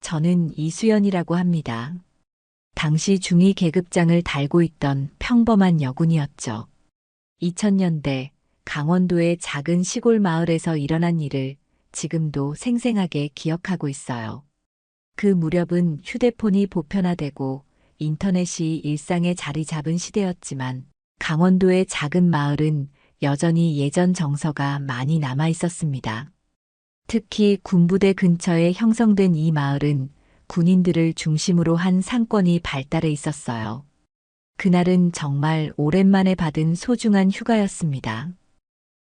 저는 이수연이라고 합니다. 당시 중2 계급장을 달고 있던 평범한 여군이었죠. 2000년대 강원도의 작은 시골 마을에서 일어난 일을 지금도 생생하게 기억하고 있어요. 그 무렵은 휴대폰이 보편화되고 인터넷이 일상에 자리 잡은 시대였지만 강원도의 작은 마을은 여전히 예전 정서가 많이 남아 있었습니다. 특히 군부대 근처에 형성된 이 마을은 군인들을 중심으로 한 상권이 발달해 있었어요. 그날은 정말 오랜만에 받은 소중한 휴가였습니다.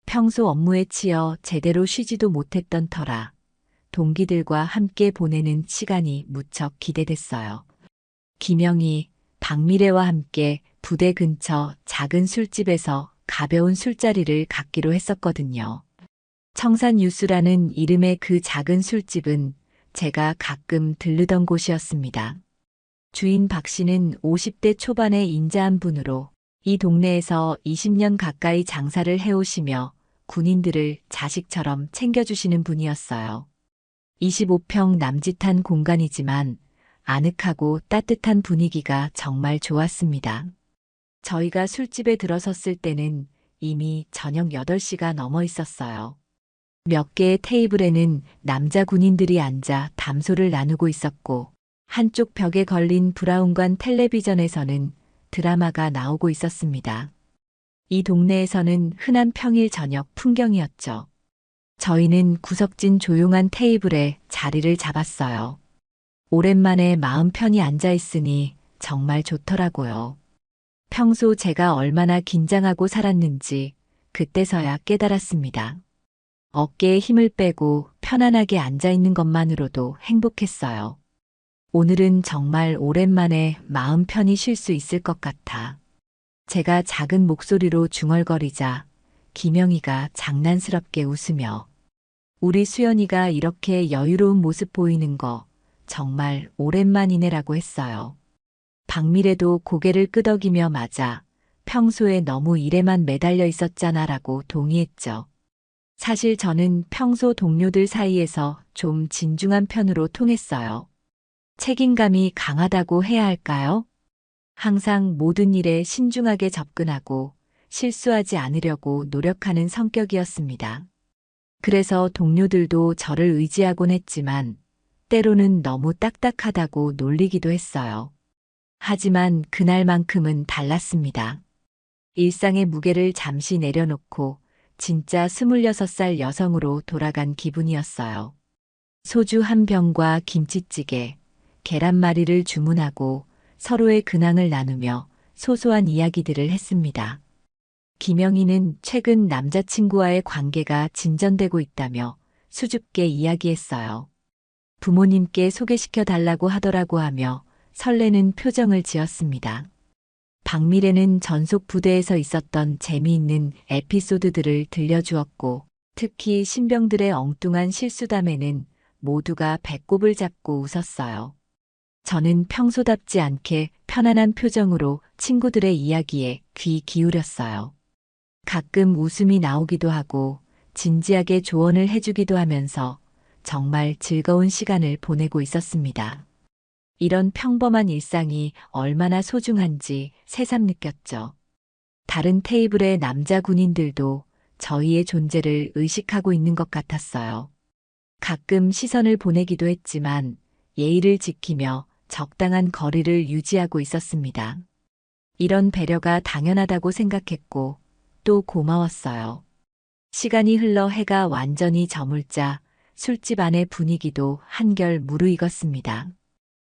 평소 업무에 치여 제대로 쉬지도 못했던 터라 동기들과 함께 보내는 시간이 무척 기대됐어요. 김영희, 박미래와 함께 부대 근처 작은 술집에서 가벼운 술자리를 갖기로 했었거든요. 청산유수라는 이름의 그 작은 술집은 제가 가끔 들르던 곳이었습니다. 주인 박 씨는 50대 초반의 인자한 분으로 이 동네에서 20년 가까이 장사를 해오시며 군인들을 자식처럼 챙겨주시는 분이었어요. 25평 남짓한 공간이지만 아늑하고 따뜻한 분위기가 정말 좋았습니다. 저희가 술집에 들어섰을 때는 이미 저녁 8시가 넘어 있었어요. 몇 개의 테이블에는 남자 군인들이 앉아 담소를 나누고 있었고 한쪽 벽에 걸린 브라운관 텔레비전에서는 드라마가 나오고 있었습니다. 이 동네에서는 흔한 평일 저녁 풍경이었죠. 저희는 구석진 조용한 테이블에 자리를 잡았어요. 오랜만에 마음 편히 앉아 있으니 정말 좋더라고요. 평소 제가 얼마나 긴장하고 살았는지 그때서야 깨달았습니다. 어깨에 힘을 빼고 편안하게 앉아 있는 것만으로도 행복했어요. 오늘은 정말 오랜만에 마음 편히 쉴 수 있을 것 같아. 제가 작은 목소리로 중얼거리자 김영희가 장난스럽게 웃으며 우리 수연이가 이렇게 여유로운 모습 보이는 거 정말 오랜만이네라고 했어요. 박미래도 고개를 끄덕이며 맞아 평소에 너무 일에만 매달려 있었잖아라고 동의했죠. 사실 저는 평소 동료들 사이에서 좀 진중한 편으로 통했어요. 책임감이 강하다고 해야 할까요? 항상 모든 일에 신중하게 접근하고 실수하지 않으려고 노력하는 성격이었습니다. 그래서 동료들도 저를 의지하곤 했지만 때로는 너무 딱딱하다고 놀리기도 했어요. 하지만 그날만큼은 달랐습니다. 일상의 무게를 잠시 내려놓고 진짜 26살 여성으로 돌아간 기분이었어요. 소주 한 병과 김치찌개, 계란말이를 주문하고 서로의 근황을 나누며 소소한 이야기들을 했습니다. 김영희는 최근 남자친구와의 관계가 진전되고 있다며 수줍게 이야기했어요. 부모님께 소개시켜 달라고 하더라고 하며 설레는 표정을 지었습니다. 박미래는 전속 부대에서 있었던 재미있는 에피소드들을 들려주었고 특히 신병들의 엉뚱한 실수담에는 모두가 배꼽을 잡고 웃었어요. 저는 평소답지 않게 편안한 표정으로 친구들의 이야기에 귀 기울였어요. 가끔 웃음이 나오기도 하고 진지하게 조언을 해주기도 하면서 정말 즐거운 시간을 보내고 있었습니다. 이런 평범한 일상이 얼마나 소중한지 새삼 느꼈죠. 다른 테이블의 남자 군인들도 저희의 존재를 의식하고 있는 것 같았어요. 가끔 시선을 보내기도 했지만 예의를 지키며 적당한 거리를 유지하고 있었습니다. 이런 배려가 당연하다고 생각했고 또 고마웠어요. 시간이 흘러 해가 완전히 저물자 술집 안의 분위기도 한결 무르익었습니다.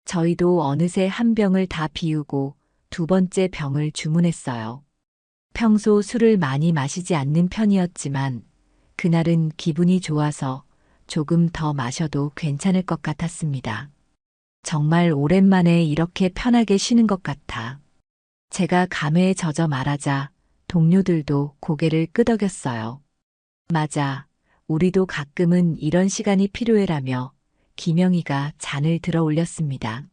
저희도 어느새 한 병을 다 비우고 두 번째 병을 주문했어요. 평소 술을 많이 마시지 않는 편이었지만 그날은 기분이 좋아서 조금 더 마셔도 괜찮을 것 같았습니다. 정말 오랜만에 이렇게 편하게 쉬는 것 같아. 제가 감회에 젖어 말하자 동료들도 고개를 끄덕였어요. 맞아. 우리도 가끔은 이런 시간이 필요해라며 김영희가 잔을 들어 올렸습니다.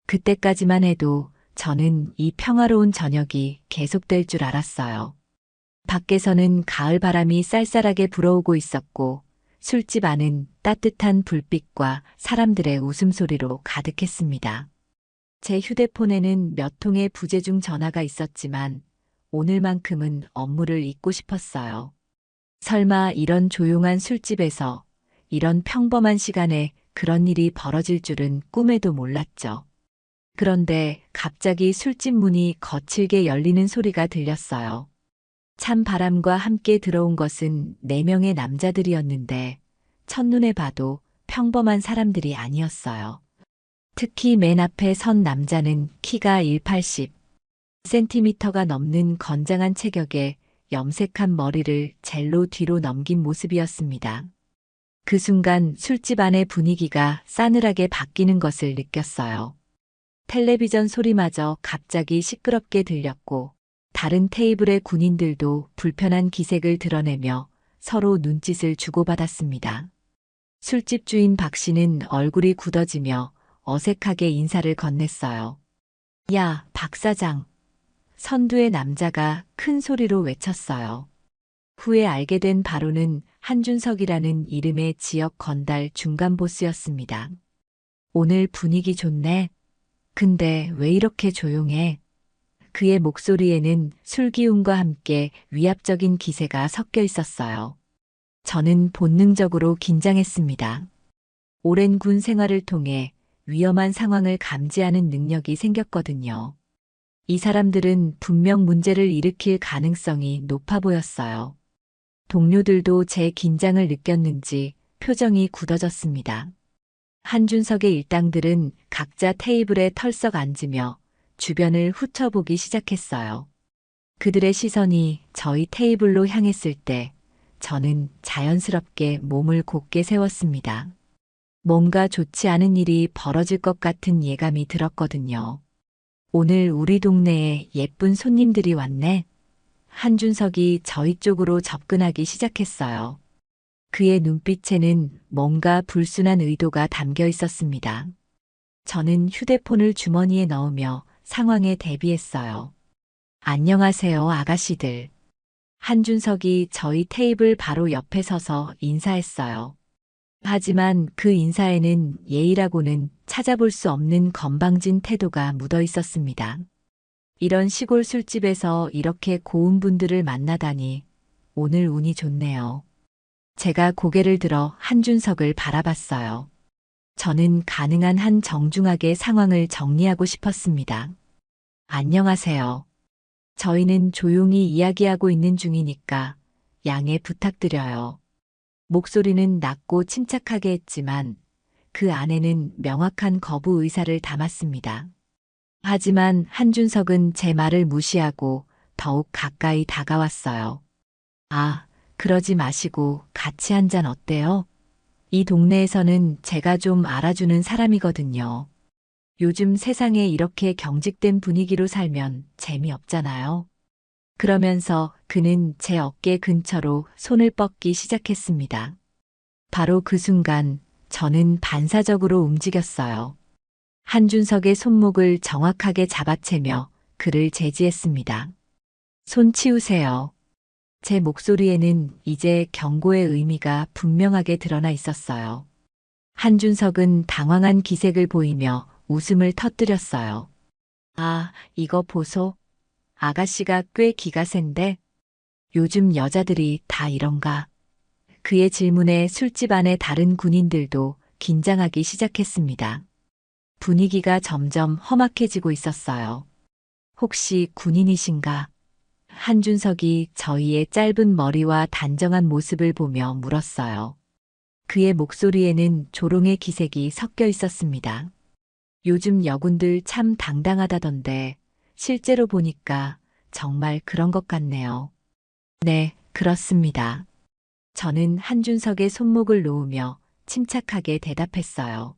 그때까지만 해도 저는 이 평화로운 저녁이 계속될 줄 알았어요. 밖에서는 가을 바람이 쌀쌀하게 불어오고 있었고 술집 안은 따뜻한 불빛과 사람들의 웃음소리로 가득했습니다. 제 휴대폰에는 몇 통의 부재중 전화가 있었지만 오늘만큼은 업무를 잊고 싶었어요. 설마 이런 조용한 술집에서 이런 평범한 시간에 그런 일이 벌어질 줄은 꿈에도 몰랐죠. 그런데 갑자기 술집 문이 거칠게 열리는 소리가 들렸어요. 찬 바람과 함께 들어온 것은 4명의 남자들이었는데 첫눈에 봐도 평범한 사람들이 아니었어요. 특히 맨 앞에 선 남자는 키가 180cm가 넘는 건장한 체격에 염색한 머리를 젤로 뒤로 넘긴 모습이었습니다. 그 순간 술집 안의 분위기가 싸늘하게 바뀌는 것을 느꼈어요. 텔레비전 소리마저 갑자기 시끄럽게 들렸고 다른 테이블의 군인들도 불편한 기색을 드러내며 서로 눈짓을 주고받았습니다. 술집 주인 박 씨는 얼굴이 굳어지며 어색하게 인사를 건넸어요. 야, 박 사장. 선두의 남자가 큰 소리로 외쳤어요. 후에 알게 된 바로는 한준석이라는 이름의 지역 건달 중간 보스였습니다. 오늘 분위기 좋네. 근데 왜 이렇게 조용해? 그의 목소리에는 술기운과 함께 위압적인 기세가 섞여 있었어요. 저는 본능적으로 긴장했습니다. 오랜 군 생활을 통해 위험한 상황을 감지하는 능력이 생겼거든요. 이 사람들은 분명 문제를 일으킬 가능성이 높아 보였어요. 동료들도 제 긴장을 느꼈는지 표정이 굳어졌습니다. 한준석의 일당들은 각자 테이블에 털썩 앉으며 주변을 훑어보기 시작했어요. 그들의 시선이 저희 테이블로 향했을 때 저는 자연스럽게 몸을 곧게 세웠습니다. 뭔가 좋지 않은 일이 벌어질 것 같은 예감이 들었거든요. 오늘 우리 동네에 예쁜 손님들이 왔네. 한준석이 저희 쪽으로 접근하기 시작했어요. 그의 눈빛에는 뭔가 불순한 의도가 담겨 있었습니다. 저는 휴대폰을 주머니에 넣으며 상황에 대비했어요. 안녕하세요, 아가씨들. 한준석이 저희 테이블 바로 옆에 서서 인사했어요. 하지만 그 인사에는 예의라고는 찾아볼 수 없는 건방진 태도가 묻어 있었습니다. 이런 시골 술집에서 이렇게 고운 분들을 만나다니 오늘 운이 좋네요. 제가 고개를 들어 한준석을 바라봤어요. 저는 가능한 한 정중하게 상황을 정리하고 싶었습니다. 안녕하세요. 저희는 조용히 이야기하고 있는 중이니까 양해 부탁드려요. 목소리는 낮고 침착하게 했지만 그 안에는 명확한 거부 의사를 담았습니다. 하지만 한준석은 제 말을 무시하고 더욱 가까이 다가왔어요. 아, 그러지 마시고 같이 한잔 어때요? 이 동네에서는 제가 좀 알아주는 사람이거든요. 요즘 세상에 이렇게 경직된 분위기로 살면 재미없잖아요. 그러면서 그는 제 어깨 근처로 손을 뻗기 시작했습니다. 바로 그 순간 저는 반사적으로 움직였어요. 한준석의 손목을 정확하게 잡아채며 그를 제지했습니다. 손 치우세요. 제 목소리에는 이제 경고의 의미가 분명하게 드러나 있었어요. 한준석은 당황한 기색을 보이며 웃음을 터뜨렸어요. 아, 이거 보소. 아가씨가 꽤 기가 센데 요즘 여자들이 다 이런가? 그의 질문에 술집 안의 다른 군인들도 긴장하기 시작했습니다. 분위기가 점점 험악해지고 있었어요. 혹시 군인이신가? 한준석이 저희의 짧은 머리와 단정한 모습을 보며 물었어요. 그의 목소리에는 조롱의 기색이 섞여 있었습니다. 요즘 여군들 참 당당하다던데 실제로 보니까 정말 그런 것 같네요. 네, 그렇습니다. 저는 한준석의 손목을 놓으며 침착하게 대답했어요.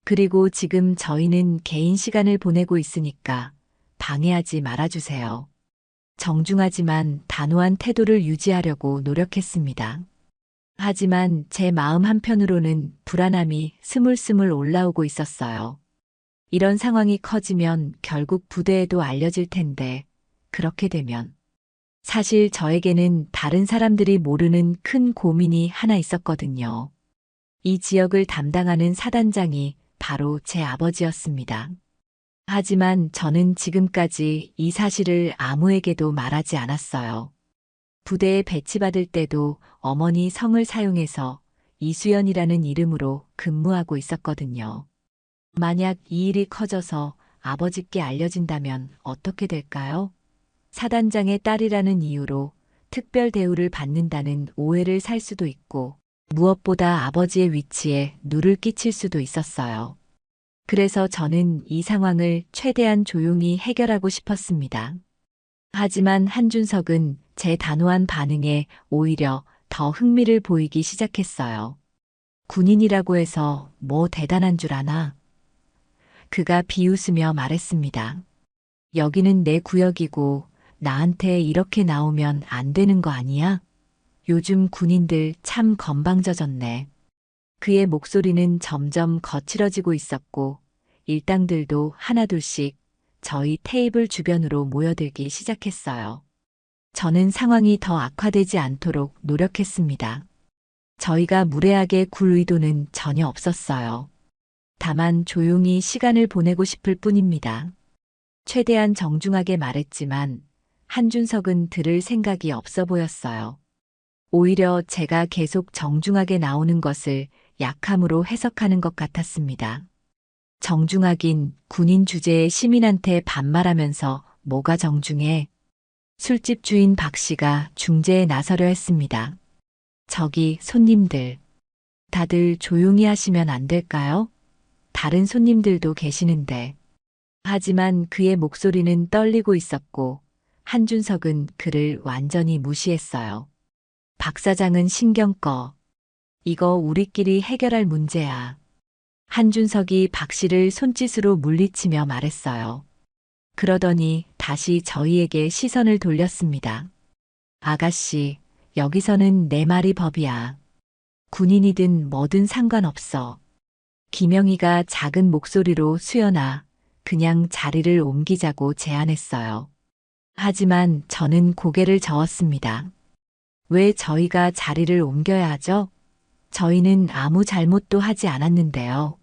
그리고 지금 저희는 개인 시간을 보내고 있으니까 방해하지 말아주세요. 정중하지만 단호한 태도를 유지하려고 노력했습니다. 하지만 제 마음 한편으로는 불안함이 스물스물 올라오고 있었어요. 이런 상황이 커지면 결국 부대에도 알려질 텐데 그렇게 되면 사실 저에게는 다른 사람들이 모르는 큰 고민이 하나 있었거든요. 이 지역을 담당하는 사단장이 바로 제 아버지였습니다. 하지만 저는 지금까지 이 사실을 아무에게도 말하지 않았어요. 부대에 배치받을 때도 어머니 성을 사용해서 이수연이라는 이름으로 근무하고 있었거든요. 만약 이 일이 커져서 아버지께 알려진다면 어떻게 될까요? 사단장의 딸이라는 이유로 특별 대우를 받는다는 오해를 살 수도 있고, 무엇보다 아버지의 위치에 누를 끼칠 수도 있었어요. 그래서 저는 이 상황을 최대한 조용히 해결하고 싶었습니다. 하지만 한준석은 제 단호한 반응에 오히려 더 흥미를 보이기 시작했어요. 군인이라고 해서 뭐 대단한 줄 아나? 그가 비웃으며 말했습니다. 여기는 내 구역이고 나한테 이렇게 나오면 안 되는 거 아니야? 요즘 군인들 참 건방져졌네. 그의 목소리는 점점 거칠어지고 있었고 일당들도 하나둘씩 저희 테이블 주변으로 모여들기 시작했어요. 저는 상황이 더 악화되지 않도록 노력했습니다. 저희가 무례하게 굴 의도는 전혀 없었어요. 다만 조용히 시간을 보내고 싶을 뿐입니다. 최대한 정중하게 말했지만 한준석은 들을 생각이 없어 보였어요. 오히려 제가 계속 정중하게 나오는 것을 약함으로 해석하는 것 같았습니다. 정중하긴 군인 주제에 시민한테 반말하면서 뭐가 정중해? 술집 주인 박 씨가 중재에 나서려 했습니다. 저기 손님들, 다들 조용히 하시면 안 될까요? 다른 손님들도 계시는데. 하지만 그의 목소리는 떨리고 있었고 한준석은 그를 완전히 무시했어요. 박 사장은 신경 꺼. 이거 우리끼리 해결할 문제야. 한준석이 박 씨를 손짓으로 물리치며 말했어요. 그러더니 다시 저희에게 시선을 돌렸습니다. 아가씨, 여기서는 내 말이 법이야. 군인이든 뭐든 상관없어. 김영희가 작은 목소리로 수연아, 그냥 자리를 옮기자고 제안했어요. 하지만 저는 고개를 저었습니다. 왜 저희가 자리를 옮겨야 하죠? 저희는 아무 잘못도 하지 않았는데요.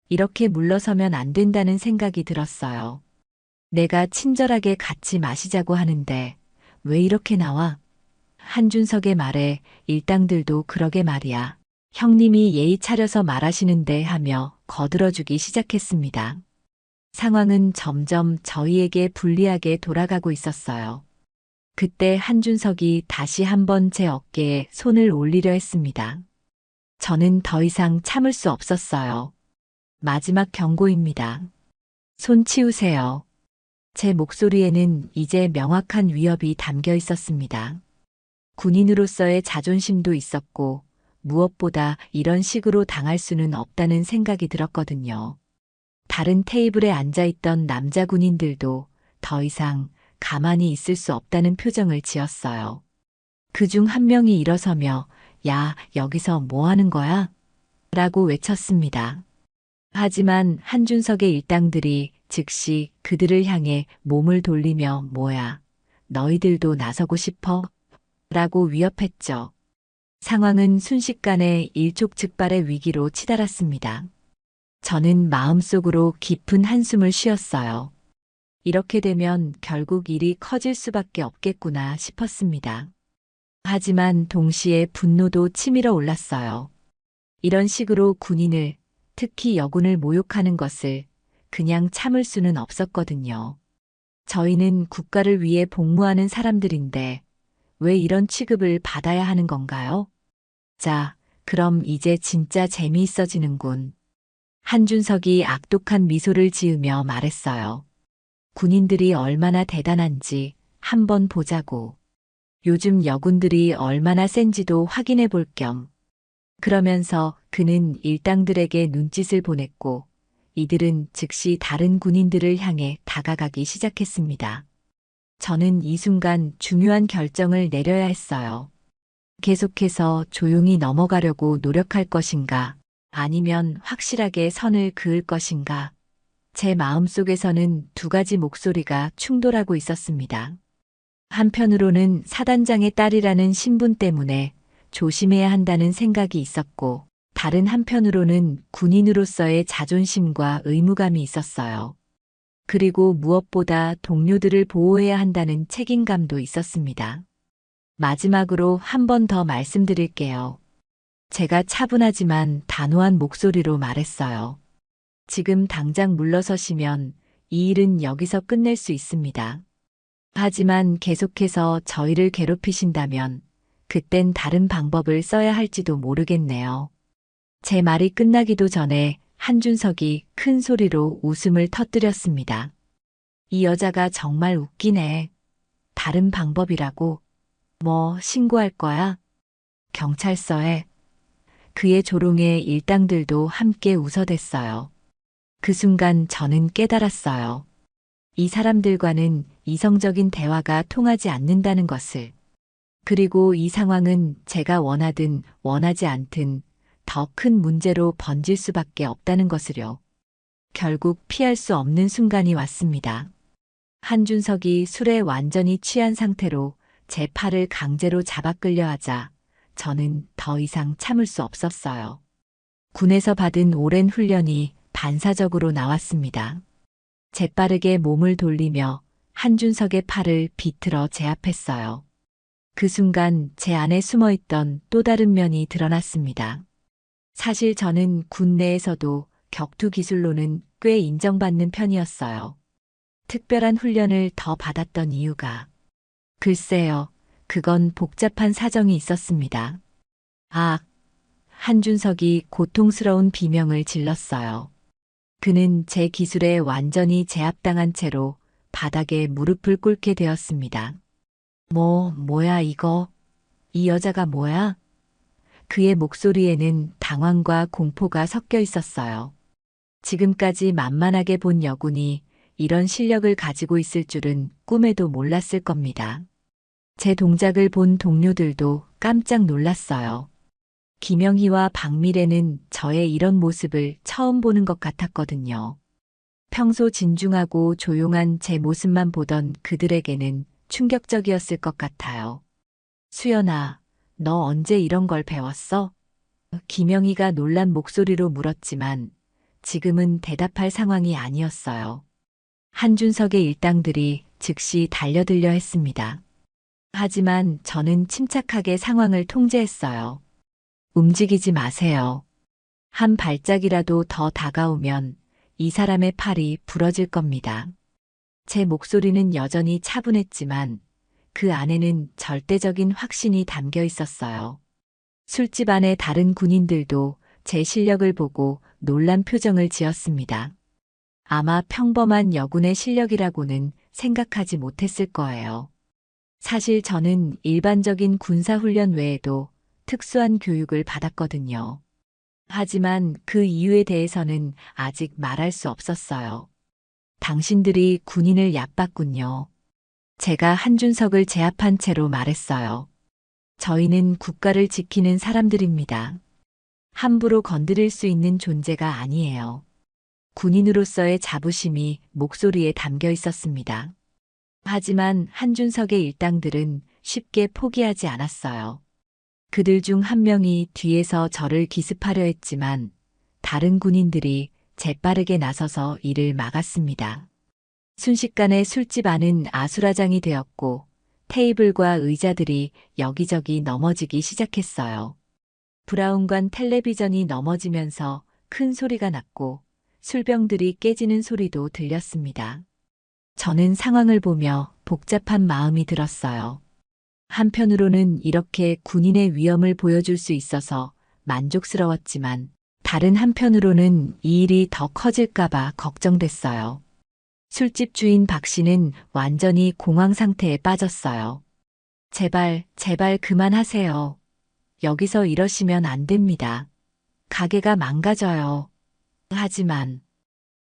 이렇게 물러서면 안 된다는 생각이 들었어요. 내가 친절하게 같이 마시자고 하는데 왜 이렇게 나와? 한준석의 말에 일당들도 그러게 말이야. 형님이 예의 차려서 말하시는데 하며 거들어주기 시작했습니다. 상황은 점점 저희에게 불리하게 돌아가고 있었어요. 그때 한준석이 다시 한번 제 어깨에 손을 올리려 했습니다. 저는 더 이상 참을 수 없었어요. 마지막 경고입니다. 손 치우세요. 제 목소리에는 이제 명확한 위협이 담겨 있었습니다. 군인으로서의 자존심도 있었고 무엇보다 이런 식으로 당할 수는 없다는 생각이 들었거든요. 다른 테이블에 앉아있던 남자 군인들도 더 이상 가만히 있을 수 없다는 표정을 지었어요. 그중 한 명이 일어서며 야, 여기서 뭐 하는 거야? 라고 외쳤습니다. 하지만 한준석의 일당들이 즉시 그들을 향해 몸을 돌리며 뭐야, 너희들도 나서고 싶어? 라고 위협했죠. 상황은 순식간에 일촉즉발의 위기로 치달았습니다. 저는 마음속으로 깊은 한숨을 쉬었어요. 이렇게 되면 결국 일이 커질 수밖에 없겠구나 싶었습니다. 하지만 동시에 분노도 치밀어 올랐어요. 이런 식으로 군인을, 특히 여군을 모욕하는 것을 그냥 참을 수는 없었거든요. 저희는 국가를 위해 복무하는 사람들인데 왜 이런 취급을 받아야 하는 건가요? 자, 그럼 이제 진짜 재미있어지는군. 한준석이 악독한 미소를 지으며 말했어요. 군인들이 얼마나 대단한지 한번 보자고. 요즘 여군들이 얼마나 센지도 확인해 볼 겸. 그러면서 그는 일당들에게 눈짓을 보냈고 이들은 즉시 다른 군인들을 향해 다가가기 시작했습니다. 저는 이 순간 중요한 결정을 내려야 했어요. 계속해서 조용히 넘어가려고 노력할 것인가, 아니면 확실하게 선을 그을 것인가. 제 마음속에서는 두 가지 목소리가 충돌하고 있었습니다. 한편으로는 사단장의 딸이라는 신분 때문에 조심해야 한다는 생각이 있었고, 다른 한편으로는 군인으로서의 자존심과 의무감이 있었어요. 그리고 무엇보다 동료들을 보호해야 한다는 책임감도 있었습니다. 마지막으로 한 번 더 말씀드릴게요. 제가 차분하지만 단호한 목소리로 말했어요. 지금 당장 물러서시면 이 일은 여기서 끝낼 수 있습니다. 하지만 계속해서 저희를 괴롭히신다면 그땐 다른 방법을 써야 할지도 모르겠네요. 제 말이 끝나기도 전에 한준석이 큰 소리로 웃음을 터뜨렸습니다. 이 여자가 정말 웃기네. 다른 방법이라고? 뭐 신고할 거야? 경찰서에. 그의 조롱에 일당들도 함께 웃어댔어요. 그 순간 저는 깨달았어요. 이 사람들과는 이성적인 대화가 통하지 않는다는 것을. 그리고 이 상황은 제가 원하든 원하지 않든 더 큰 문제로 번질 수밖에 없다는 것을요. 결국 피할 수 없는 순간이 왔습니다. 한준석이 술에 완전히 취한 상태로 제 팔을 강제로 잡아 끌려 하자 저는 더 이상 참을 수 없었어요. 군에서 받은 오랜 훈련이 반사적으로 나왔습니다. 재빠르게 몸을 돌리며 한준석의 팔을 비틀어 제압했어요. 그 순간 제 안에 숨어있던 또 다른 면이 드러났습니다. 사실 저는 군 내에서도 격투 기술로는 꽤 인정받는 편이었어요. 특별한 훈련을 더 받았던 이유가 글쎄요, 그건 복잡한 사정이 있었습니다. 아, 한준석이 고통스러운 비명을 질렀어요. 그는 제 기술에 완전히 제압당한 채로 바닥에 무릎을 꿇게 되었습니다. 뭐야 이거? 이 여자가 뭐야? 그의 목소리에는 당황과 공포가 섞여 있었어요. 지금까지 만만하게 본 여군이 이런 실력을 가지고 있을 줄은 꿈에도 몰랐을 겁니다. 제 동작을 본 동료들도 깜짝 놀랐어요. 김영희와 박미래는 저의 이런 모습을 처음 보는 것 같았거든요. 평소 진중하고 조용한 제 모습만 보던 그들에게는 충격적이었을 것 같아요. 수연아, 너 언제 이런 걸 배웠어? 김영희가 놀란 목소리로 물었지만 지금은 대답할 상황이 아니었어요. 한준석의 일당들이 즉시 달려들려 했습니다. 하지만 저는 침착하게 상황을 통제했어요. 움직이지 마세요. 한 발짝이라도 더 다가오면 이 사람의 팔이 부러질 겁니다. 제 목소리는 여전히 차분했지만 그 안에는 절대적인 확신이 담겨 있었어요. 술집 안의 다른 군인들도 제 실력을 보고 놀란 표정을 지었습니다. 아마 평범한 여군의 실력이라고는 생각하지 못했을 거예요. 사실 저는 일반적인 군사훈련 외에도 특수한 교육을 받았거든요. 하지만 그 이유에 대해서는 아직 말할 수 없었어요. 당신들이 군인을 얕봤군요. 제가 한준석을 제압한 채로 말했어요. 저희는 국가를 지키는 사람들입니다. 함부로 건드릴 수 있는 존재가 아니에요. 군인으로서의 자부심이 목소리에 담겨 있었습니다. 하지만 한준석의 일당들은 쉽게 포기하지 않았어요. 그들 중 한 명이 뒤에서 저를 기습하려 했지만 다른 군인들이 재빠르게 나서서 이를 막았습니다. 순식간에 술집 안은 아수라장이 되었고 테이블과 의자들이 여기저기 넘어지기 시작했어요. 브라운관 텔레비전이 넘어지면서 큰 소리가 났고 술병들이 깨지는 소리도 들렸습니다. 저는 상황을 보며 복잡한 마음이 들었어요. 한편으로는 이렇게 군인의 위엄을 보여줄 수 있어서 만족스러웠지만 다른 한편으로는 이 일이 더 커질까봐 걱정됐어요. 술집 주인 박 씨는 완전히 공황 상태에 빠졌어요. 제발 그만하세요. 여기서 이러시면 안 됩니다. 가게가 망가져요. 하지만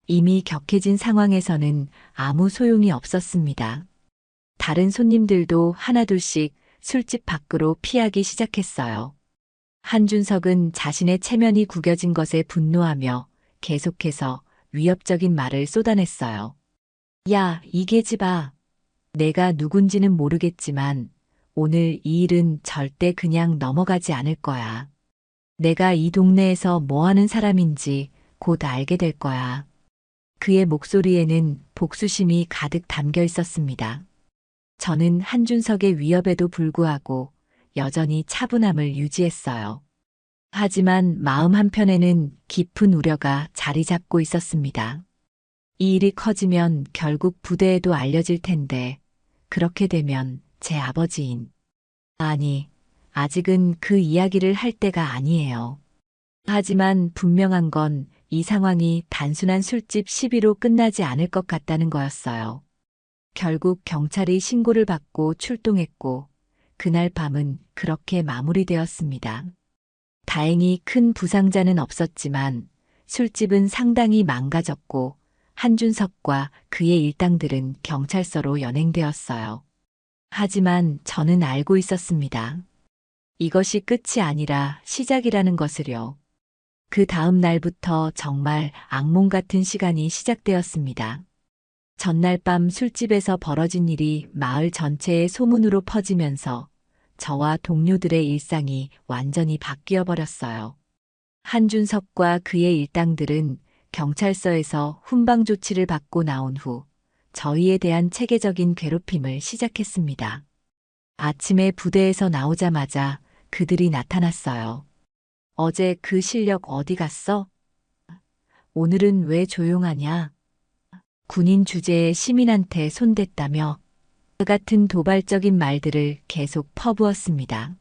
이미 격해진 상황에서는 아무 소용이 없었습니다. 다른 손님들도 하나둘씩 술집 밖으로 피하기 시작했어요. 한준석은 자신의 체면이 구겨진 것에 분노하며 계속해서 위협적인 말을 쏟아냈어요. 야, 이 계집아. 내가 누군지는 모르겠지만 오늘 이 일은 절대 그냥 넘어가지 않을 거야. 내가 이 동네에서 뭐 하는 사람인지 곧 알게 될 거야. 그의 목소리에는 복수심이 가득 담겨 있었습니다. 저는 한준석의 위협에도 불구하고 여전히 차분함을 유지했어요. 하지만 마음 한편에는 깊은 우려가 자리 잡고 있었습니다. 이 일이 커지면 결국 부대에도 알려질 텐데, 그렇게 되면 제 아버지인, 아니, 아직은 그 이야기를 할 때가 아니에요. 하지만 분명한 건 이 상황이 단순한 술집 시비로 끝나지 않을 것 같다는 거였어요. 결국 경찰이 신고를 받고 출동했고, 그날 밤은 그렇게 마무리되었습니다. 다행히 큰 부상자는 없었지만 술집은 상당히 망가졌고 한준석과 그의 일당들은 경찰서로 연행되었어요. 하지만 저는 알고 있었습니다. 이것이 끝이 아니라 시작이라는 것을요. 그 다음 날부터 정말 악몽 같은 시간이 시작되었습니다. 전날 밤 술집에서 벌어진 일이 마을 전체에 소문으로 퍼지면서 저와 동료들의 일상이 완전히 바뀌어 버렸어요. 한준석과 그의 일당들은 경찰서에서 훈방 조치를 받고 나온 후 저희에 대한 체계적인 괴롭힘을 시작했습니다. 아침에 부대에서 나오자마자 그들이 나타났어요. 어제 그 실력 어디 갔어? 오늘은 왜 조용하냐? 군인 주제에 시민한테 손댔다며 그 같은 도발적인 말들을 계속 퍼부었습니다.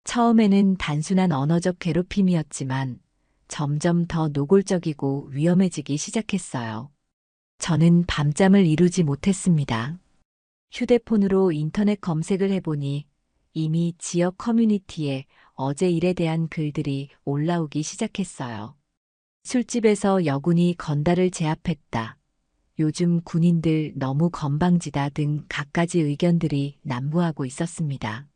처음에는 단순한 언어적 괴롭힘이었지만 점점 더 노골적이고 위험해지기 시작했어요. 저는 밤잠을 이루지 못했습니다. 휴대폰으로 인터넷 검색을 해보니 이미 지역 커뮤니티에 어제 일에 대한 글들이 올라오기 시작했어요. 술집에서 여군이 건달을 제압했다. 요즘 군인들 너무 건방지다 등 갖가지 의견들이 난무하고 있었습니다.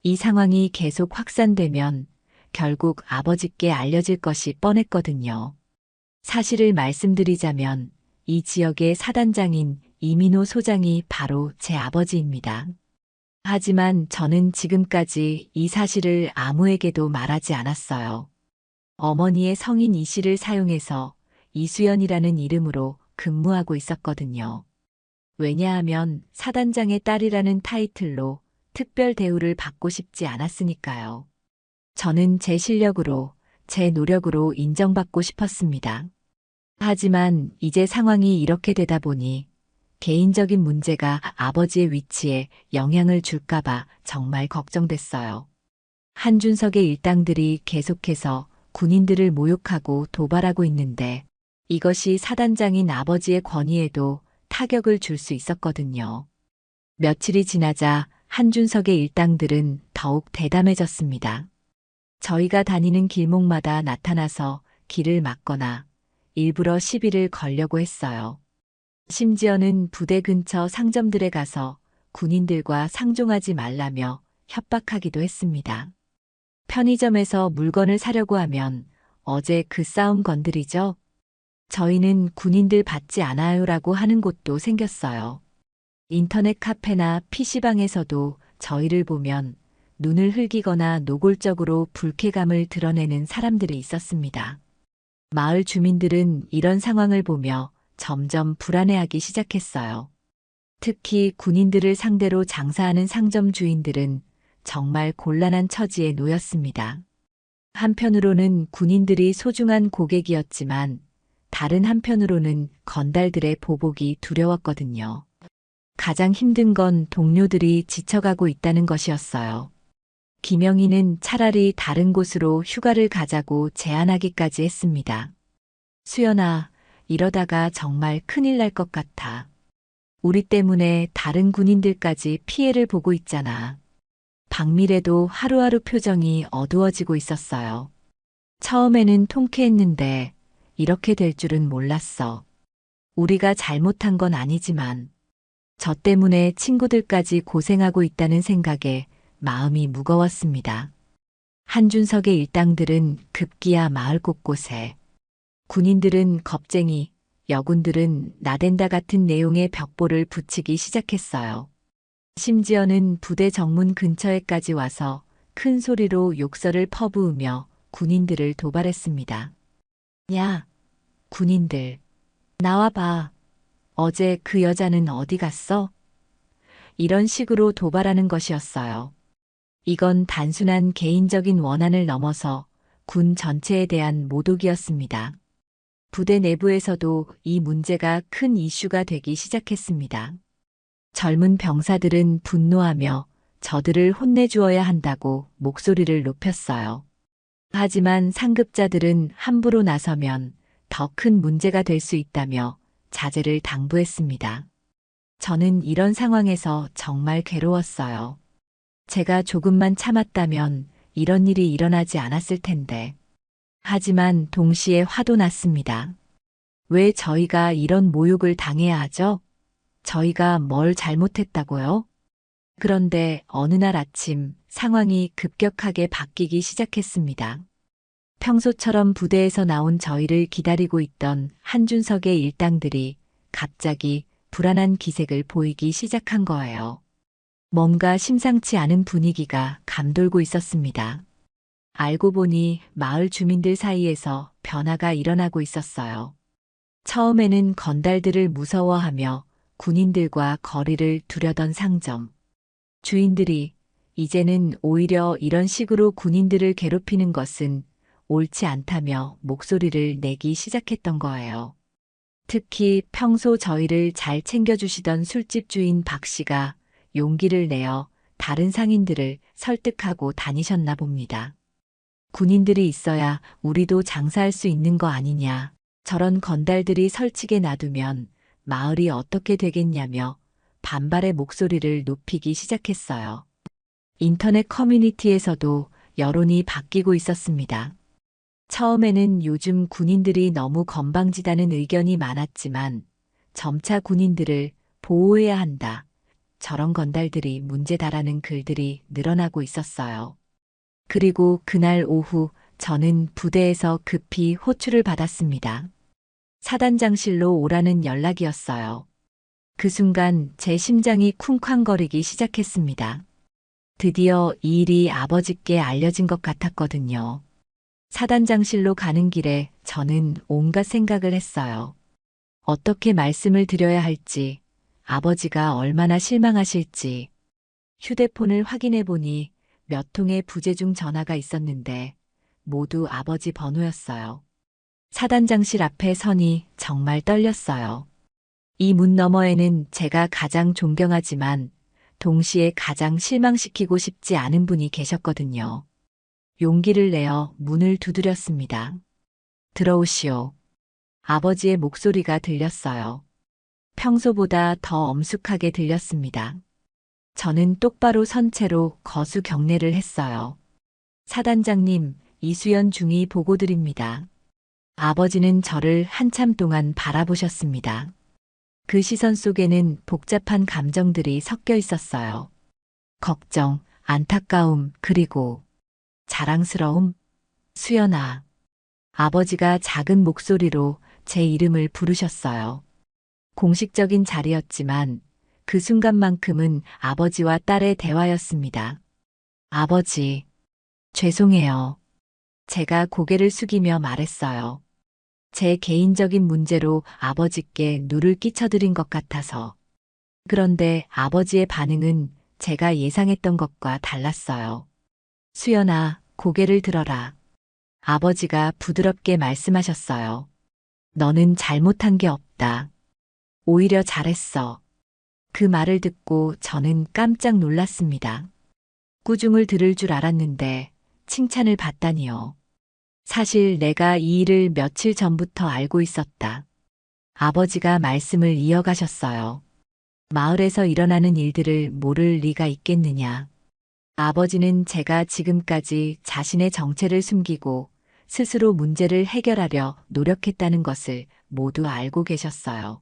이 상황이 계속 확산되면 결국 아버지께 알려질 것이 뻔했거든요. 사실을 말씀드리자면 이 지역의 사단장인 이민호 소장이 바로 제 아버지입니다. 하지만 저는 지금까지 이 사실을 아무에게도 말하지 않았어요. 어머니의 성인 이 씨를 사용해서 이수연이라는 이름으로 근무하고 있었거든요. 왜냐하면 사단장의 딸이라는 타이틀로 특별 대우를 받고 싶지 않았으니까요. 저는 제 실력으로, 제 노력으로 인정받고 싶었습니다. 하지만 이제 상황이 이렇게 되다 보니 개인적인 문제가 아버지의 위치에 영향을 줄까봐 정말 걱정됐어요. 한준석의 일당들이 계속해서 군인들을 모욕하고 도발하고 있는데 이것이 사단장인 아버지의 권위에도 타격을 줄 수 있었거든요. 며칠이 지나자 한준석의 일당들은 더욱 대담해졌습니다. 저희가 다니는 길목마다 나타나서 길을 막거나 일부러 시비를 걸려고 했어요. 심지어는 부대 근처 상점들에 가서 군인들과 상종하지 말라며 협박하기도 했습니다. 편의점에서 물건을 사려고 하면 어제 그 싸움 건드리죠? 저희는 군인들 받지 않아요라고 하는 곳도 생겼어요. 인터넷 카페나 PC방에서도 저희를 보면 눈을 흘기거나 노골적으로 불쾌감을 드러내는 사람들이 있었습니다. 마을 주민들은 이런 상황을 보며 점점 불안해하기 시작했어요. 특히 군인들을 상대로 장사하는 상점 주인들은 정말 곤란한 처지에 놓였습니다. 한편으로는 군인들이 소중한 고객이었지만 다른 한편으로는 건달들의 보복이 두려웠거든요. 가장 힘든 건 동료들이 지쳐가고 있다는 것이었어요. 김영희는 차라리 다른 곳으로 휴가를 가자고 제안하기까지 했습니다. 수연아, 이러다가 정말 큰일 날 것 같아. 우리 때문에 다른 군인들까지 피해를 보고 있잖아. 박미래도 하루하루 표정이 어두워지고 있었어요. 처음에는 통쾌했는데 이렇게 될 줄은 몰랐어. 우리가 잘못한 건 아니지만 저 때문에 친구들까지 고생하고 있다는 생각에 마음이 무거웠습니다. 한준석의 일당들은 급기야 마을 곳곳에, 군인들은 겁쟁이, 여군들은 나댄다 같은 내용의 벽보를 붙이기 시작했어요. 심지어는 부대 정문 근처에까지 와서 큰 소리로 욕설을 퍼부으며 군인들을 도발했습니다. 야, 군인들, 나와 봐. 어제 그 여자는 어디 갔어? 이런 식으로 도발하는 것이었어요. 이건 단순한 개인적인 원한을 넘어서 군 전체에 대한 모독이었습니다. 부대 내부에서도 이 문제가 큰 이슈가 되기 시작했습니다. 젊은 병사들은 분노하며 저들을 혼내주어야 한다고 목소리를 높였어요. 하지만 상급자들은 함부로 나서면 더 큰 문제가 될 수 있다며 자제를 당부했습니다. 저는 이런 상황에서 정말 괴로웠어요. 제가 조금만 참았다면 이런 일이 일어나지 않았을 텐데. 하지만 동시에 화도 났습니다. 왜 저희가 이런 모욕을 당해야 하죠? 저희가 뭘 잘못했다고요? 그런데 어느 날 아침 상황이 급격하게 바뀌기 시작했습니다. 평소처럼 부대에서 나온 저희를 기다리고 있던 한준석의 일당들이 갑자기 불안한 기색을 보이기 시작한 거예요. 뭔가 심상치 않은 분위기가 감돌고 있었습니다. 알고 보니 마을 주민들 사이에서 변화가 일어나고 있었어요. 처음에는 건달들을 무서워하며 군인들과 거리를 두려던 상점. 주인들이 이제는 오히려 이런 식으로 군인들을 괴롭히는 것은 옳지 않다며 목소리를 내기 시작했던 거예요. 특히 평소 저희를 잘 챙겨주시던 술집 주인 박 씨가 용기를 내어 다른 상인들을 설득하고 다니셨나 봅니다. 군인들이 있어야 우리도 장사할 수 있는 거 아니냐. 저런 건달들이 설치게 놔두면 마을이 어떻게 되겠냐며 반발의 목소리를 높이기 시작했어요. 인터넷 커뮤니티에서도 여론이 바뀌고 있었습니다. 처음에는 요즘 군인들이 너무 건방지다는 의견이 많았지만 점차 군인들을 보호해야 한다. 저런 건달들이 문제다라는 글들이 늘어나고 있었어요. 그리고 그날 오후 저는 부대에서 급히 호출을 받았습니다. 사단장실로 오라는 연락이었어요. 그 순간 제 심장이 쿵쾅거리기 시작했습니다. 드디어 이 일이 아버지께 알려진 것 같았거든요. 사단장실로 가는 길에 저는 온갖 생각을 했어요. 어떻게 말씀을 드려야 할지, 아버지가 얼마나 실망하실지. 휴대폰을 확인해 보니 몇 통의 부재중 전화가 있었는데 모두 아버지 번호였어요. 사단장실 앞에 서니 정말 떨렸어요. 이 문 너머에는 제가 가장 존경하지만 동시에 가장 실망시키고 싶지 않은 분이 계셨거든요. 용기를 내어 문을 두드렸습니다. 들어오시오. 아버지의 목소리가 들렸어요. 평소보다 더 엄숙하게 들렸습니다. 저는 똑바로 선 채로 거수 경례를 했어요. 사단장님, 이수연 중위 보고드립니다. 아버지는 저를 한참 동안 바라보셨습니다. 그 시선 속에는 복잡한 감정들이 섞여 있었어요. 걱정, 안타까움, 그리고 자랑스러움. 수연아. 아버지가 작은 목소리로 제 이름을 부르셨어요. 공식적인 자리였지만 그 순간만큼은 아버지와 딸의 대화였습니다. 아버지, 죄송해요. 제가 고개를 숙이며 말했어요. 제 개인적인 문제로 아버지께 누를 끼쳐드린 것 같아서. 그런데 아버지의 반응은 제가 예상했던 것과 달랐어요. 수연아, 고개를 들어라. 아버지가 부드럽게 말씀하셨어요. 너는 잘못한 게 없다. 오히려 잘했어. 그 말을 듣고 저는 깜짝 놀랐습니다. 꾸중을 들을 줄 알았는데 칭찬을 받다니요. 사실 내가 이 일을 며칠 전부터 알고 있었다. 아버지가 말씀을 이어가셨어요. 마을에서 일어나는 일들을 모를 리가 있겠느냐. 아버지는 제가 지금까지 자신의 정체를 숨기고 스스로 문제를 해결하려 노력했다는 것을 모두 알고 계셨어요.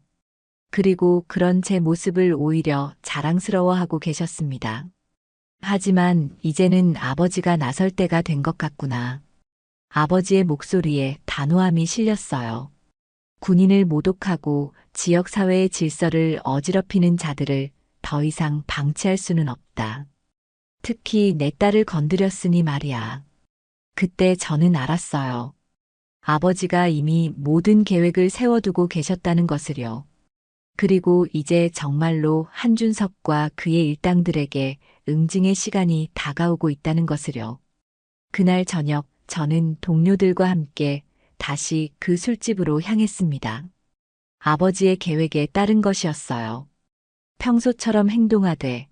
그리고 그런 제 모습을 오히려 자랑스러워하고 계셨습니다. 하지만 이제는 아버지가 나설 때가 된 것 같구나. 아버지의 목소리에 단호함이 실렸어요. 군인을 모독하고 지역 사회의 질서를 어지럽히는 자들을 더 이상 방치할 수는 없다. 특히 내 딸을 건드렸으니 말이야. 그때 저는 알았어요. 아버지가 이미 모든 계획을 세워두고 계셨다는 것을요. 그리고 이제 정말로 한준석과 그의 일당들에게 응징의 시간이 다가오고 있다는 것을요. 그날 저녁 저는 동료들과 함께 다시 그 술집으로 향했습니다. 아버지의 계획에 따른 것이었어요. 평소처럼 행동하되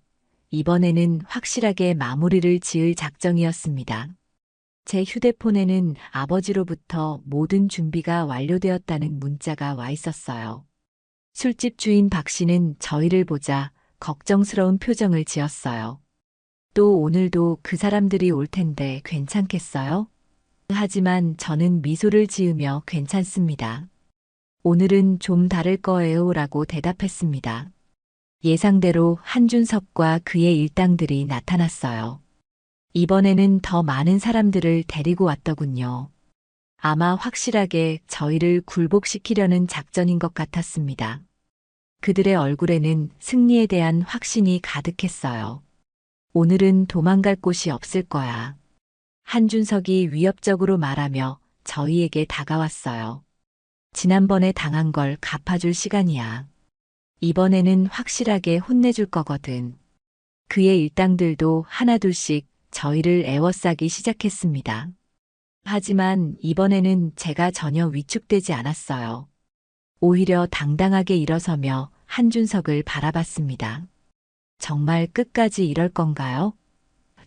이번에는 확실하게 마무리를 지을 작정이었습니다. 제 휴대폰에는 아버지로부터 모든 준비가 완료되었다는 문자가 와 있었어요. 술집 주인 박 씨는 저희를 보자 걱정스러운 표정을 지었어요. 또 오늘도 그 사람들이 올 텐데 괜찮겠어요? 하지만 저는 미소를 지으며 괜찮습니다. 오늘은 좀 다를 거예요 라고 대답했습니다. 예상대로 한준석과 그의 일당들이 나타났어요. 이번에는 더 많은 사람들을 데리고 왔더군요. 아마 확실하게 저희를 굴복시키려는 작전인 것 같았습니다. 그들의 얼굴에는 승리에 대한 확신이 가득했어요. 오늘은 도망갈 곳이 없을 거야. 한준석이 위협적으로 말하며 저희에게 다가왔어요. 지난번에 당한 걸 갚아줄 시간이야. 이번에는 확실하게 혼내줄 거거든. 그의 일당들도 하나둘씩 저희를 애워싸기 시작했습니다. 하지만 이번에는 제가 전혀 위축되지 않았어요. 오히려 당당하게 일어서며 한준석을 바라봤습니다. 정말 끝까지 이럴 건가요?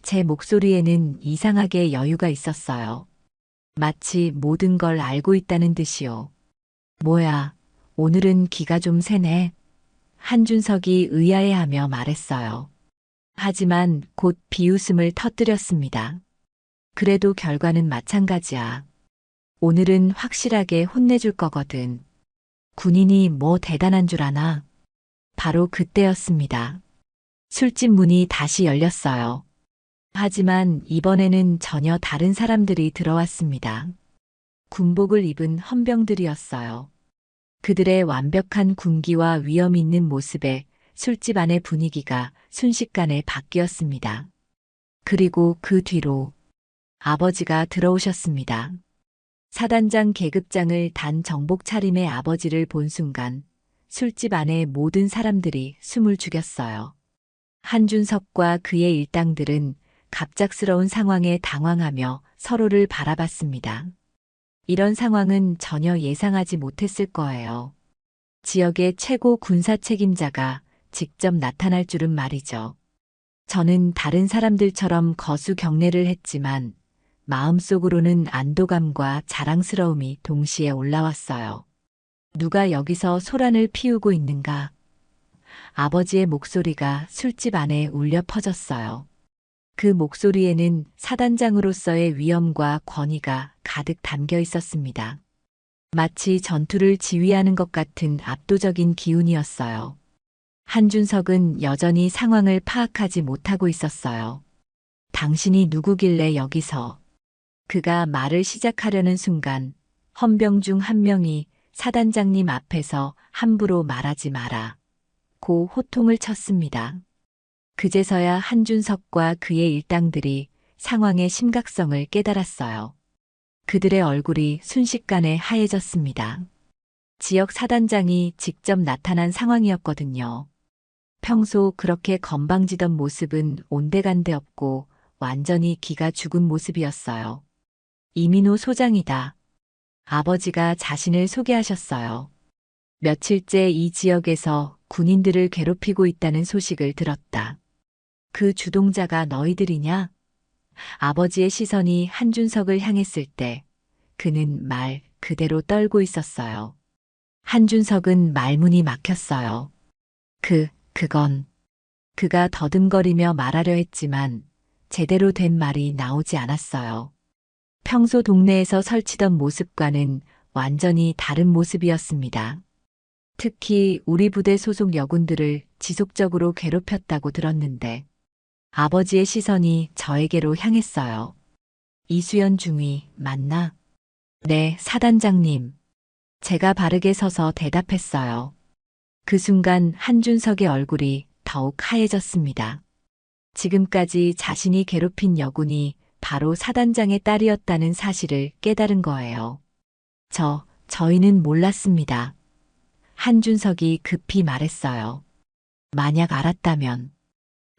제 목소리에는 이상하게 여유가 있었어요. 마치 모든 걸 알고 있다는 듯이요. 뭐야, 오늘은 기가 좀 세네. 한준석이 의아해하며 말했어요. 하지만 곧 비웃음을 터뜨렸습니다. 그래도 결과는 마찬가지야. 오늘은 확실하게 혼내줄 거거든. 군인이 뭐 대단한 줄 아나? 바로 그때였습니다. 술집 문이 다시 열렸어요. 하지만 이번에는 전혀 다른 사람들이 들어왔습니다. 군복을 입은 헌병들이었어요. 그들의 완벽한 군기와 위엄 있는 모습에 술집 안의 분위기가 순식간에 바뀌었습니다. 그리고 그 뒤로 아버지가 들어오셨습니다. 사단장 계급장을 단 정복 차림의 아버지를 본 순간 술집 안의 모든 사람들이 숨을 죽였어요. 한준석과 그의 일당들은 갑작스러운 상황에 당황하며 서로를 바라봤습니다. 이런 상황은 전혀 예상하지 못했을 거예요. 지역의 최고 군사 책임자가 직접 나타날 줄은 말이죠. 저는 다른 사람들처럼 거수 경례를 했지만 마음속으로는 안도감과 자랑스러움이 동시에 올라왔어요. 누가 여기서 소란을 피우고 있는가? 아버지의 목소리가 술집 안에 울려 퍼졌어요. 그 목소리에는 사단장으로서의 위엄과 권위가 가득 담겨 있었습니다. 마치 전투를 지휘하는 것 같은 압도적인 기운이었어요. 한준석은 여전히 상황을 파악하지 못하고 있었어요. 당신이 누구길래 여기서? 그가 말을 시작하려는 순간 헌병 중 한 명이 사단장님 앞에서 함부로 말하지 마라. 고 호통을 쳤습니다. 그제서야 한준석과 그의 일당들이 상황의 심각성을 깨달았어요. 그들의 얼굴이 순식간에 하얘졌습니다. 지역 사단장이 직접 나타난 상황이었거든요. 평소 그렇게 건방지던 모습은 온데간데 없고 완전히 기가 죽은 모습이었어요. 이민호 소장이다. 아버지가 자신을 소개하셨어요. 며칠째 이 지역에서 군인들을 괴롭히고 있다는 소식을 들었다. 그 주동자가 너희들이냐? 아버지의 시선이 한준석을 향했을 때 그는 말 그대로 떨고 있었어요. 한준석은 말문이 막혔어요. 그건. 그가 더듬거리며 말하려 했지만 제대로 된 말이 나오지 않았어요. 평소 동네에서 설치던 모습과는 완전히 다른 모습이었습니다. 특히 우리 부대 소속 여군들을 지속적으로 괴롭혔다고 들었는데 아버지의 시선이 저에게로 향했어요. 이수연 중위 맞나? 네, 사단장님. 제가 바르게 서서 대답했어요. 그 순간 한준석의 얼굴이 더욱 하얘졌습니다. 지금까지 자신이 괴롭힌 여군이 바로 사단장의 딸이었다는 사실을 깨달은 거예요. 저희는 몰랐습니다. 한준석이 급히 말했어요. 만약 알았다면.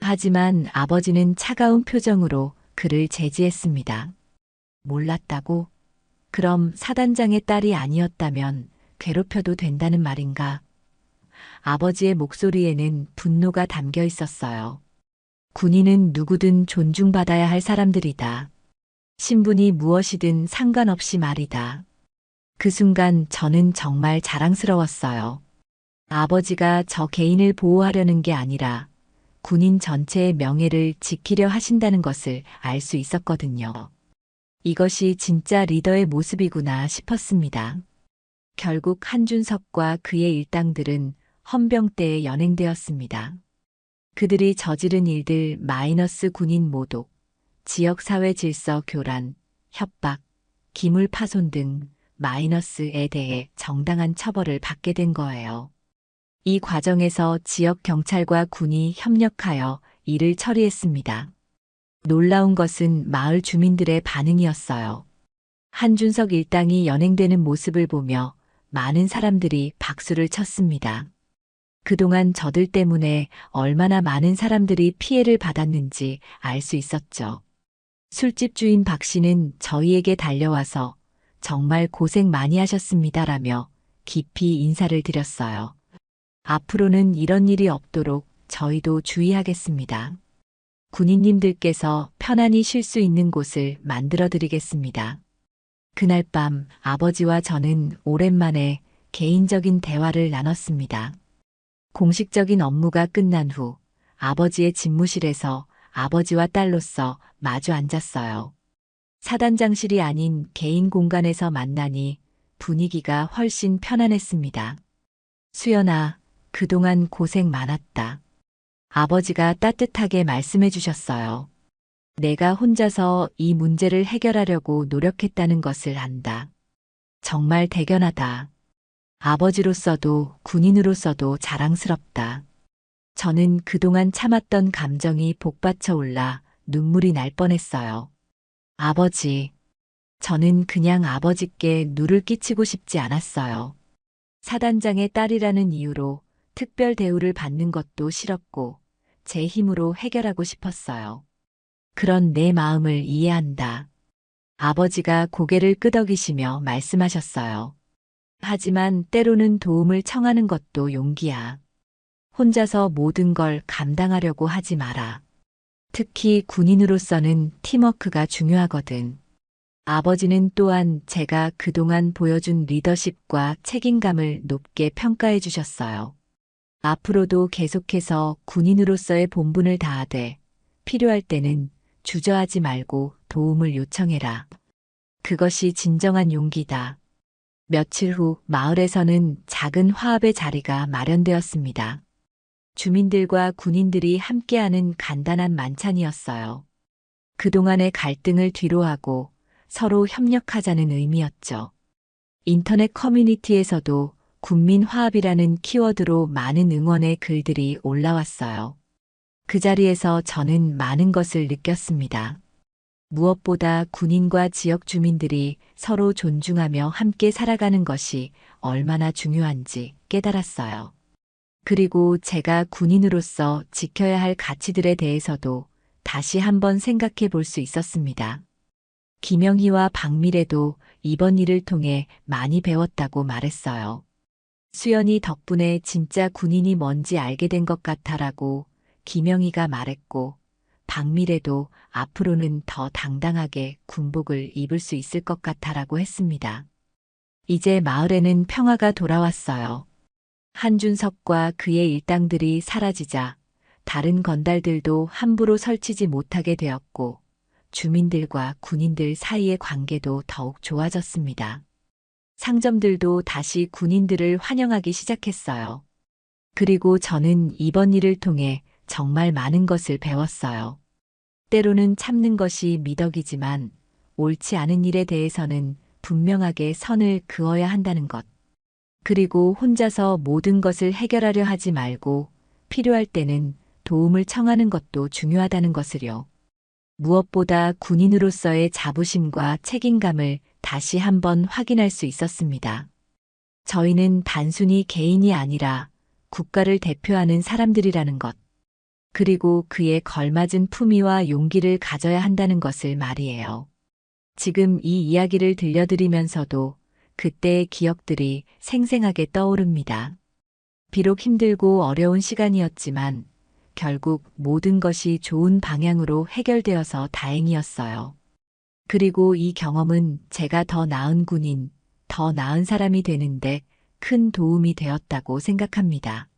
하지만 아버지는 차가운 표정으로 그를 제지했습니다. 몰랐다고? 그럼 사단장의 딸이 아니었다면 괴롭혀도 된다는 말인가? 아버지의 목소리에는 분노가 담겨 있었어요. 군인은 누구든 존중받아야 할 사람들이다. 신분이 무엇이든 상관없이 말이다. 그 순간 저는 정말 자랑스러웠어요. 아버지가 저 개인을 보호하려는 게 아니라 군인 전체의 명예를 지키려 하신다는 것을 알 수 있었거든요. 이것이 진짜 리더의 모습이구나 싶었습니다. 결국 한준석과 그의 일당들은 헌병대에 연행되었습니다. 그들이 저지른 일들 마이너스 군인 모독, 지역사회 질서 교란, 협박, 기물 파손 등 마이너스에 대해 정당한 처벌을 받게 된 거예요. 이 과정에서 지역 경찰과 군이 협력하여 이를 처리했습니다. 놀라운 것은 마을 주민들의 반응이었어요. 한준석 일당이 연행되는 모습을 보며 많은 사람들이 박수를 쳤습니다. 그동안 저들 때문에 얼마나 많은 사람들이 피해를 받았는지 알 수 있었죠. 술집 주인 박 씨는 저희에게 달려와서 정말 고생 많이 하셨습니다라며 깊이 인사를 드렸어요. 앞으로는 이런 일이 없도록 저희도 주의하겠습니다. 군인님들께서 편안히 쉴 수 있는 곳을 만들어 드리겠습니다. 그날 밤 아버지와 저는 오랜만에 개인적인 대화를 나눴습니다. 공식적인 업무가 끝난 후 아버지의 집무실에서 아버지와 딸로서 마주 앉았어요. 사단장실이 아닌 개인 공간에서 만나니 분위기가 훨씬 편안했습니다. 수연아, 그동안 고생 많았다. 아버지가 따뜻하게 말씀해 주셨어요. 내가 혼자서 이 문제를 해결하려고 노력했다는 것을 안다. 정말 대견하다. 아버지로서도 군인으로서도 자랑스럽다. 저는 그동안 참았던 감정이 복받쳐 올라 눈물이 날 뻔했어요. 아버지, 저는 그냥 아버지께 누를 끼치고 싶지 않았어요. 사단장의 딸이라는 이유로 특별 대우를 받는 것도 싫었고 제 힘으로 해결하고 싶었어요. 그런 내 마음을 이해한다. 아버지가 고개를 끄덕이시며 말씀하셨어요. 하지만 때로는 도움을 청하는 것도 용기야. 혼자서 모든 걸 감당하려고 하지 마라. 특히 군인으로서는 팀워크가 중요하거든. 아버지는 또한 제가 그동안 보여준 리더십과 책임감을 높게 평가해 주셨어요. 앞으로도 계속해서 군인으로서의 본분을 다하되 필요할 때는 주저하지 말고 도움을 요청해라. 그것이 진정한 용기다. 며칠 후 마을에서는 작은 화합의 자리가 마련되었습니다. 주민들과 군인들이 함께하는 간단한 만찬이었어요. 그동안의 갈등을 뒤로하고 서로 협력하자는 의미였죠. 인터넷 커뮤니티에서도 군민 화합이라는 키워드로 많은 응원의 글들이 올라왔어요. 그 자리에서 저는 많은 것을 느꼈습니다. 무엇보다 군인과 지역 주민들이 서로 존중하며 함께 살아가는 것이 얼마나 중요한지 깨달았어요. 그리고 제가 군인으로서 지켜야 할 가치들에 대해서도 다시 한번 생각해 볼 수 있었습니다. 김영희와 박미래도 이번 일을 통해 많이 배웠다고 말했어요. 수연이 덕분에 진짜 군인이 뭔지 알게 된 것 같아라고 김영희가 말했고, 박미래도 앞으로는 더 당당하게 군복을 입을 수 있을 것 같아라고 했습니다. 이제 마을에는 평화가 돌아왔어요. 한준석과 그의 일당들이 사라지자 다른 건달들도 함부로 설치지 못하게 되었고, 주민들과 군인들 사이의 관계도 더욱 좋아졌습니다. 상점들도 다시 군인들을 환영하기 시작했어요. 그리고 저는 이번 일을 통해 정말 많은 것을 배웠어요. 때로는 참는 것이 미덕이지만 옳지 않은 일에 대해서는 분명하게 선을 그어야 한다는 것. 그리고 혼자서 모든 것을 해결하려 하지 말고 필요할 때는 도움을 청하는 것도 중요하다는 것을요. 무엇보다 군인으로서의 자부심과 책임감을 다시 한번 확인할 수 있었습니다. 저희는 단순히 개인이 아니라 국가를 대표하는 사람들이라는 것, 그리고 그에 걸맞은 품위와 용기를 가져야 한다는 것을 말이에요. 지금 이 이야기를 들려드리면서도 그때의 기억들이 생생하게 떠오릅니다. 비록 힘들고 어려운 시간이었지만 결국 모든 것이 좋은 방향으로 해결되어서 다행이었어요. 그리고 이 경험은 제가 더 나은 군인, 더 나은 사람이 되는데 큰 도움이 되었다고 생각합니다.